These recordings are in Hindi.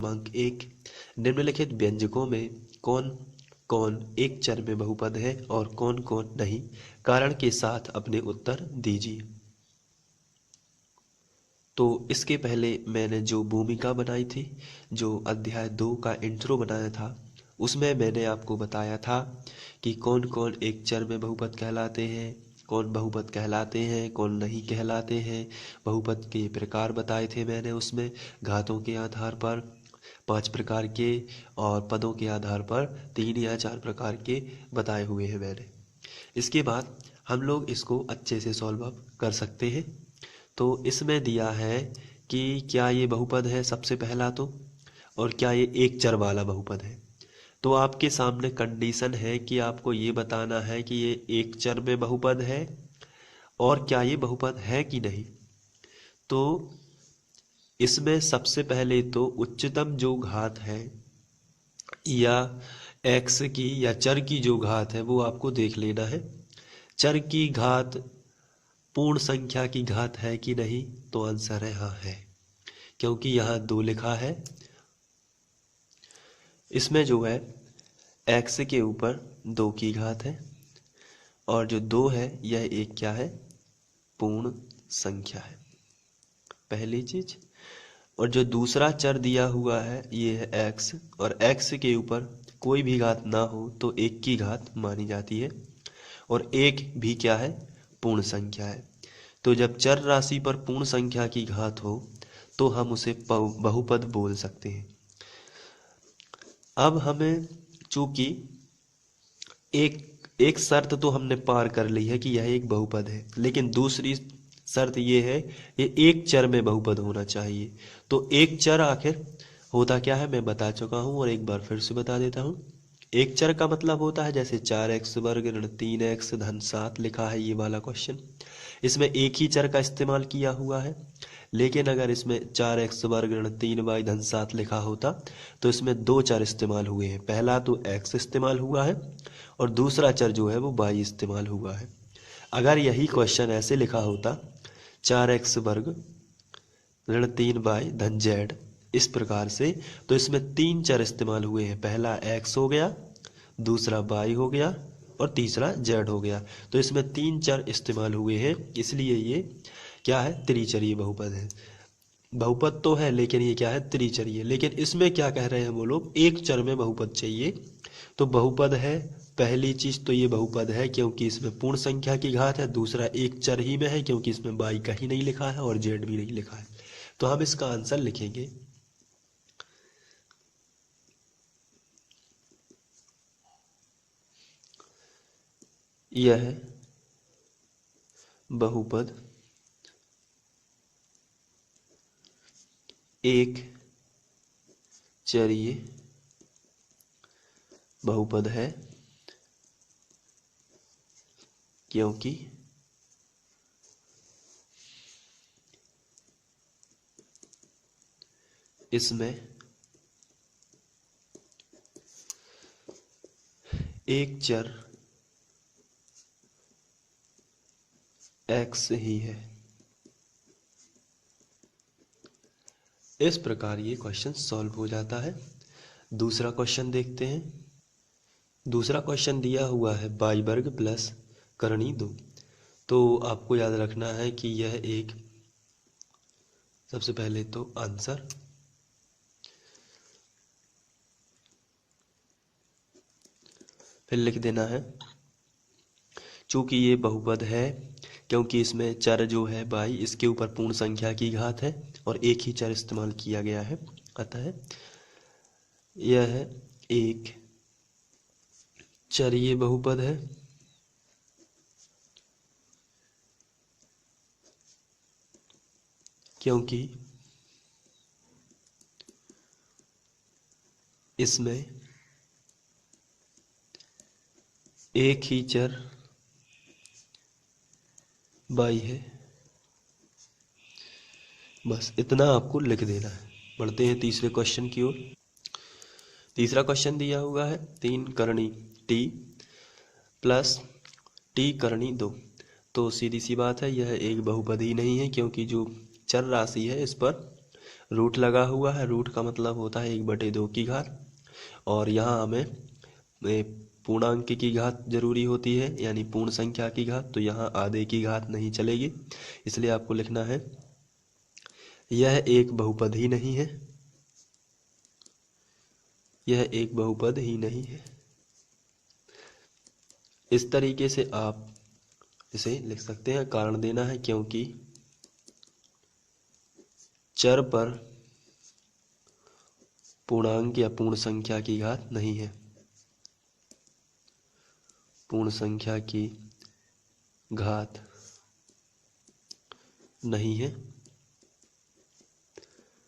क्रमांक 1, निम्नलिखित व्यंजकों में कौन कौन एक चर में बहुपद है और कौन कौन नहीं, कारण के साथ अपने उत्तर दीजिए। तो इसके पहले मैंने जो भूमिका बनाई थी, जो अध्याय 2 का इंट्रो बनाया था, उसमें मैंने आपको बताया था कि कौन कौन एक चर में बहुपद कहलाते हैं, कौन बहुपद कहलाते हैं, कौन नहीं कहलाते हैं। बहुपद के प्रकार बताए थे मैंने उसमें, घातों के आधार पर 5 प्रकार के और पदों के आधार पर 3 या 4 प्रकार के बताए हुए हैं मैंने। इसके बाद हम लोग इसको अच्छे से सॉल्व अप कर सकते हैं। तो इसमें दिया है कि क्या ये बहुपद है सबसे पहला तो, और क्या ये एक चर वाला बहुपद है। तो आपके सामने कंडीशन है कि आपको ये बताना है कि ये एक चर में बहुपद है और क्या ये बहुपद है कि नहीं। तो इसमें सबसे पहले तो उच्चतम जो घात है या एक्स की या चर की जो घात है वो आपको देख लेना है। चर की घात पूर्ण संख्या की घात है कि नहीं, तो आंसर है हाँ है, क्योंकि यहाँ 2 लिखा है। इसमें जो है एक्स के ऊपर 2 की घात है और जो 2 है यह एक क्या है, पूर्ण संख्या है, पहली चीज। और जो दूसरा चर दिया हुआ है ये है एक्स, और एक्स के ऊपर कोई भी घात ना हो तो 1 की घात मानी जाती है, और 1 भी क्या है, पूर्ण संख्या है। तो जब चर राशि पर पूर्ण संख्या की घात हो तो हम उसे बहुपद बोल सकते हैं। अब हमें चूंकि एक शर्त तो हमने पार कर ली है कि यह एक बहुपद है, लेकिन दूसरी शर्त ये है ये एक चर में बहुपद होना चाहिए। तो एक चर आखिर होता क्या है मैं बता चुका हूं और एक बार फिर से बता देता हूं। एक चर का मतलब होता है जैसे 4x वर्ग ऋण 3x धन 7 लिखा है ये वाला क्वेश्चन, इसमें एक ही चर का इस्तेमाल किया हुआ है। लेकिन अगर इसमें 4x वर्ग ऋण 3y धन 7 लिखा होता तो इसमें 2 चर इस्तेमाल हुए हैं। पहला तो x इस्तेमाल हुआ है और दूसरा चर जो है वो y इस्तेमाल हुआ है। अगर यही क्वेश्चन ऐसे लिखा होता 4x वर्ग ऋण 3y धन z इस प्रकार से, तो इसमें 3 चर इस्तेमाल हुए हैं। पहला x हो गया, दूसरा y हो गया और तीसरा z हो गया। तो इसमें 3 चर इस्तेमाल हुए हैं, इसलिए ये क्या है, त्रिचरीय बहुपद है। बहुपद तो है लेकिन ये क्या है, त्रिचरीय। लेकिन इसमें क्या कह रहे हैं वो लोग, एक चर में बहुपद चाहिए। तो बहुपद है, पहली चीज तो ये बहुपद है क्योंकि इसमें पूर्ण संख्या की घात है। दूसरा एक चर ही में है क्योंकि इसमें y कहीं नहीं लिखा है और z भी नहीं लिखा है। तो हम इसका आंसर लिखेंगे यह बहुपद एक चरीय बहुपद है क्योंकि इसमें एक चर x ही है। इस प्रकार ये क्वेश्चन सॉल्व हो जाता है। दूसरा क्वेश्चन देखते हैं। दूसरा क्वेश्चन दिया हुआ है y वर्ग प्लस करणी 2। तो आपको याद रखना है कि यह एक, सबसे पहले तो आंसर, फिर लिख देना है चूंकि ये बहुपद है क्योंकि इसमें चर जो है y इसके ऊपर पूर्ण संख्या की घात है और एक ही चर इस्तेमाल किया गया है, अतः यह एक चरीय बहुपद है। क्योंकि इसमें एक ही चर y है। बस इतना आपको लिख देना है। बढ़ते हैं तीसरे क्वेश्चन की ओर। तीसरा क्वेश्चन दिया हुआ है 3 करणी t प्लस t करणी 2। तो सीधी सी बात है यह एक बहुपद ही नहीं है क्योंकि जो चर राशि है इस पर रूट लगा हुआ है, रूट का मतलब होता है 1/2 की घात, और यहाँ हमें पूर्णांक की घात जरूरी होती है, यानी पूर्ण संख्या की घात, तो यहाँ आधे की घात नहीं चलेगी, इसलिए आपको लिखना है यह एक बहुपद ही नहीं है, यह एक बहुपद ही नहीं है। इस तरीके से आप इसे लिख सकते हैं। कारण देना है क्योंकि चर पर पूर्णांक या पूर्ण संख्या की घात नहीं है, पूर्ण संख्या की घात नहीं है।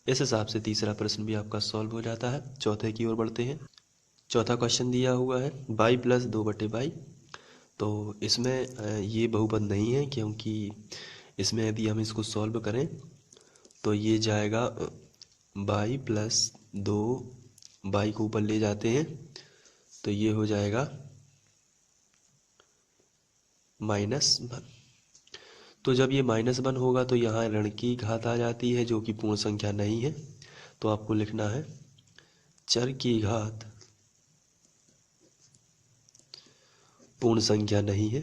इस हिसाब से तीसरा प्रश्न भी आपका सॉल्व हो जाता है। चौथे की ओर बढ़ते हैं। चौथा क्वेश्चन दिया हुआ है बाई प्लस 2/22। तो इसमें ये बहुपद नहीं है, क्योंकि इसमें यदि हम इसको सॉल्व करें तो ये जाएगा बाई प्लस 2, बाई को ऊपर ले जाते हैं तो ये हो जाएगा -1। तो जब ये -1 होगा तो यहाँ ऋण की घात आ जाती है, जो कि पूर्ण संख्या नहीं है। तो आपको लिखना है चर की घात पूर्ण संख्या नहीं है,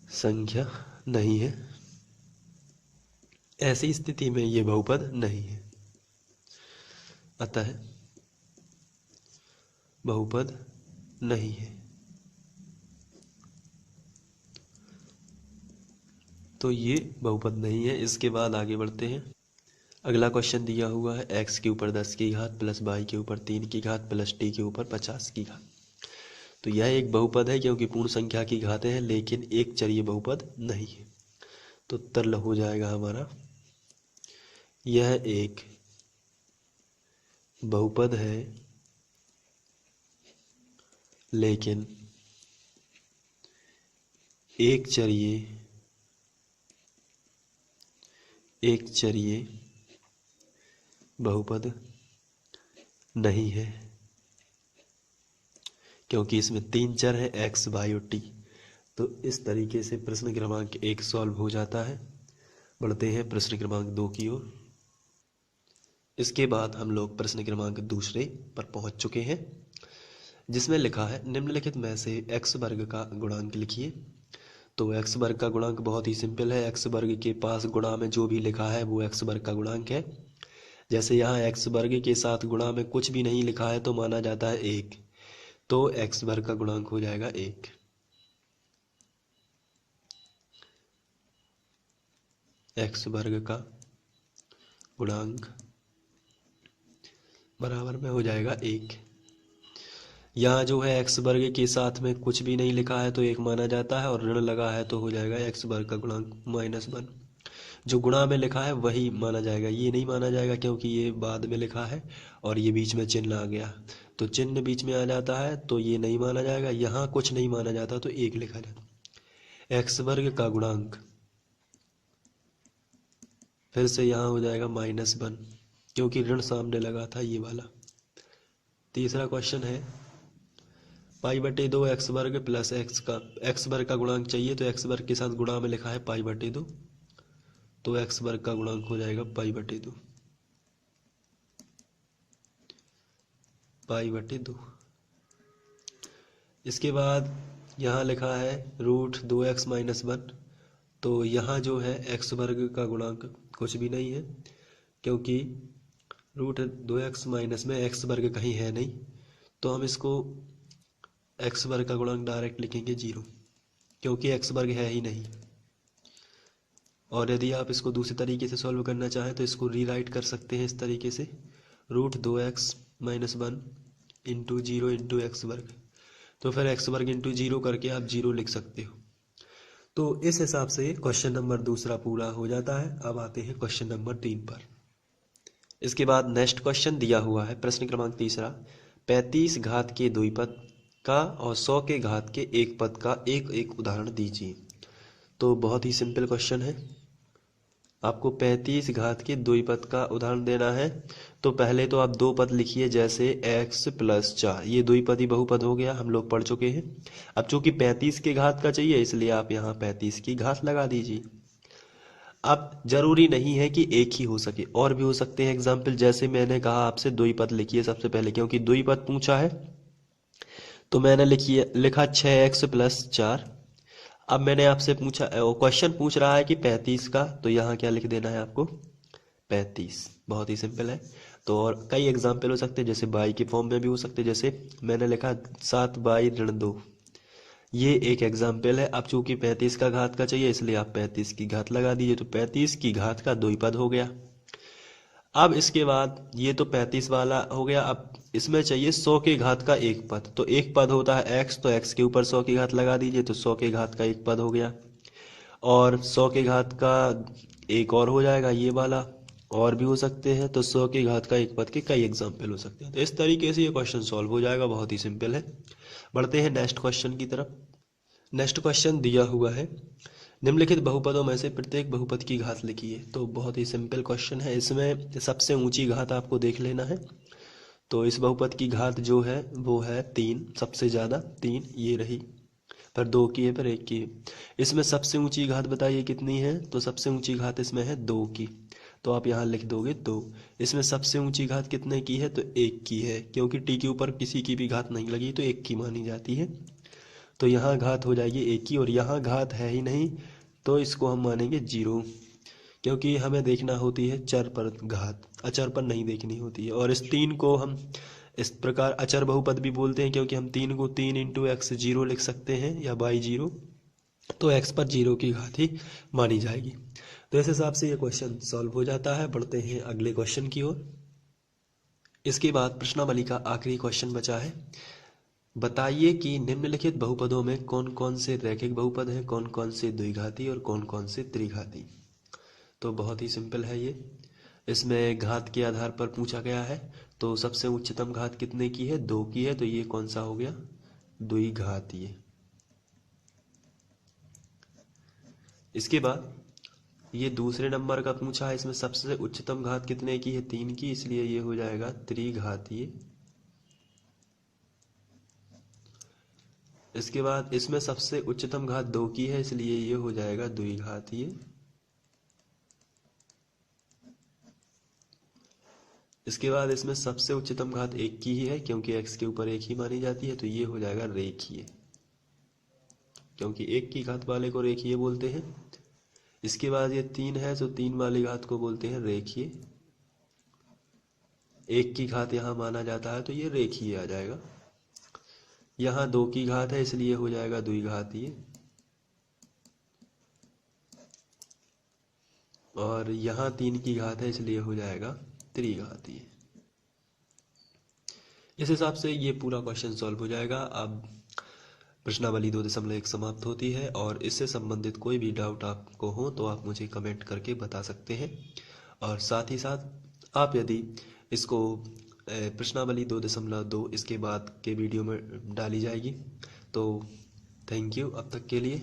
संख्या नहीं है। ऐसी स्थिति में ये बहुपद नहीं है, अतः बहुपद नहीं है। तो ये बहुपद नहीं है। इसके बाद आगे बढ़ते हैं। अगला क्वेश्चन दिया हुआ है x के ऊपर 10 की घात प्लस y के ऊपर 3 की घात प्लस t के ऊपर 50 की घात। तो यह एक बहुपद है, क्योंकि पूर्ण संख्या की घातें हैं, लेकिन एक चरीय बहुपद नहीं है। तो उत्तर हो जाएगा हमारा यह एक बहुपद है, लेकिन एक चरीय बहुपद नहीं है, क्योंकि इसमें 3 चर हैं x, y और t। तो इस तरीके से प्रश्न क्रमांक 1 सॉल्व हो जाता है। बढ़ते हैं प्रश्न क्रमांक 2 की ओर। इसके बाद हम लोग प्रश्न क्रमांक 2 पर पहुंच चुके हैं, जिसमें लिखा है निम्नलिखित में से x वर्ग का गुणांक लिखिए। तो x वर्ग का गुणांक बहुत ही सिंपल है। x वर्ग के पास गुणा में जो भी लिखा है वो x वर्ग का गुणांक है। जैसे यहाँ x वर्ग के साथ गुणा में कुछ भी नहीं लिखा है तो माना जाता है 1, तो x वर्ग का गुणांक हो जाएगा 1। x वर्ग का गुणांक बराबर में हो जाएगा 1। यहाँ जो है x वर्ग के साथ में कुछ भी नहीं लिखा है तो 1 माना जाता है, और ऋण लगा है तो हो जाएगा x वर्ग का गुणांक -1। जो गुणा में लिखा है वही माना जाएगा, ये नहीं माना जाएगा क्योंकि ये बाद में लिखा है और ये बीच में चिन्ह आ गया, तो चिन्ह बीच में आ जाता है तो ये नहीं माना जाएगा। यहाँ कुछ नहीं माना जाता तो 1 लिखा जाता। x वर्ग का गुणांक फिर से यहाँ हो जाएगा -1, क्योंकि ऋण सामने लगा था ये वाला। तीसरा क्वेश्चन है π/2 x वर्ग प्लस x वर्ग का गुणांक चाहिए, तो x वर्ग के साथ गुणा में लिखा है π/2, तो x वर्ग का गुणांक हो जाएगा π/2। इसके बाद यहाँ लिखा है √2x - 1, तो यहाँ जो है x वर्ग का गुणांक कुछ भी नहीं है, क्योंकि √2x - में x वर्ग कहीं है नहीं, तो हम इसको x वर्ग का गुणांक डायरेक्ट लिखेंगे 0, क्योंकि x वर्ग है ही नहीं। और यदि आप इसको दूसरे तरीके से सॉल्व करना चाहें तो इसको रीराइट कर सकते हैं इस तरीके से, √2x - 1 × 0 × x वर्ग। तो फिर x वर्ग × 0 करके आप 0 लिख सकते हो। तो इस हिसाब से क्वेश्चन नंबर 2 पूरा हो जाता है। अब आते हैं क्वेश्चन नंबर 3 पर। इसके बाद नेक्स्ट क्वेश्चन दिया हुआ है प्रश्न क्रमांक 3, 35 घात के द्विपद का और 100 के घात के एक पद का एक एक उदाहरण दीजिए। तो बहुत ही सिंपल क्वेश्चन है। आपको 35 घात के द्विपद का उदाहरण देना है। तो पहले तो आप 2 पद लिखिए, जैसे x + 4, ये द्विपदी बहुपद हो गया, हम लोग पढ़ चुके हैं। अब चूंकि 35 के घात का चाहिए इसलिए आप यहाँ 35 की घात लगा दीजिए। अब जरूरी नहीं है कि एक ही हो सके, और भी हो सकते हैं एग्जाम्पल। जैसे मैंने कहा आपसे द्विपद लिखिए सबसे पहले, क्योंकि द्विपद पूछा है तो मैंने लिखा 6x+4। अब मैंने आपसे पूछा, क्वेश्चन पूछ रहा है कि 35 का, तो यहाँ क्या लिख देना है आपको, 35। बहुत ही सिंपल है। तो और कई एग्जाम्पल हो सकते हैं, जैसे बाई के फॉर्म में भी हो सकते हैं। जैसे मैंने लिखा 7/2, ये एक एग्जाम्पल है। अब चूंकि 35 का घात का चाहिए, इसलिए आप 35 की घात लगा दीजिए, तो 35 की घात का द्विपद हो गया। अब इसके बाद ये तो 35 वाला हो गया। अब इसमें चाहिए 100 के घात का एक पद, तो एक पद होता है x, तो x के ऊपर 100 की घात लगा दीजिए, तो 100 के घात का एक पद हो गया। और 100 के घात का एक और हो जाएगा ये वाला, और भी हो सकते हैं। तो 100 की घात का एक पद के कई एग्जाम्पल हो सकते हैं। तो इस तरीके से ये क्वेश्चन सॉल्व हो जाएगा, बहुत ही सिंपल है। बढ़ते हैं नेक्स्ट क्वेश्चन की तरफ। नेक्स्ट क्वेश्चन दिया हुआ है, निम्नलिखित बहुपदों में से प्रत्येक बहुपद की घात लिखिए। तो बहुत ही सिंपल क्वेश्चन है। इसमें सबसे ऊंची घात आपको देख लेना है। तो इस बहुपद की घात जो है वो है 3, सबसे ज़्यादा 3 ये रही, पर 2 की है, पर 1 की है। इसमें सबसे ऊंची घात बताइए कितनी है, तो सबसे ऊंची घात इसमें है 2 की, तो आप यहाँ लिख दोगे 2। इसमें सबसे ऊंची घात कितने की है, तो 1 की है, क्योंकि टी के ऊपर किसी की भी घात नहीं लगी तो 1 की मानी जाती है। तो यहाँ घात हो जाएगी 1 की, और यहाँ घात है ही नहीं, तो इसको हम मानेंगे 0, क्योंकि हमें देखना होती है चर पर घात, अचर पर नहीं देखनी होती है। और इस 3 को हम इस प्रकार अचर बहुपद भी बोलते हैं, क्योंकि हम 3 को 3 × x 0 लिख सकते हैं, या बाई 0, तो x पर 0 की घात ही मानी जाएगी। तो इस हिसाब से ये क्वेश्चन सॉल्व हो जाता है। बढ़ते हैं अगले क्वेश्चन की ओर। इसके बाद प्रश्नावली का आखिरी क्वेश्चन बचा है, बताइए कि निम्नलिखित बहुपदों में कौन कौन से रैखिक बहुपद हैं, कौन कौन से द्विघाती और कौन कौन से त्रिघाती। तो बहुत ही सिंपल है ये। इसमें घात के आधार पर पूछा गया है। तो सबसे उच्चतम घात कितने की है, 2 की है, तो ये कौन सा हो गया, द्विघातीय। इसके बाद ये दूसरे नंबर का पूछा है, इसमें सबसे उच्चतम घात कितने की है, 3 की, इसलिए ये हो जाएगा त्रिघातीय। इसके बाद इसमें सबसे उच्चतम घात 2 की है, इसलिए ये हो जाएगा द्विघातीय। इसके बाद इसमें सबसे उच्चतम घात 1 की ही है, क्योंकि x के ऊपर 1 ही मानी जाती है, तो ये हो जाएगा रेखीय, क्योंकि 1 की घात वाले को रेखीय बोलते हैं। इसके बाद ये 3 है, तो 3 वाली घात को बोलते हैं रेखीय। 1 की घात यहाँ माना जाता है, तो ये रेखीय आ जाएगा। यहाँ 2 की घात है, इसलिए हो जाएगा द्विघातीय। और यहाँ 3 की घात है, इसलिए हो जाएगा त्रिघातीय। इस हिसाब से ये पूरा क्वेश्चन सॉल्व हो जाएगा। अब प्रश्नावली 2.1 समाप्त होती है, और इससे संबंधित कोई भी डाउट आपको हो तो आप मुझे कमेंट करके बता सकते हैं। और साथ ही साथ आप यदि इसको प्रश्नावली 2.2 इसके बाद के वीडियो में डाली जाएगी। तो थैंक यू अब तक के लिए।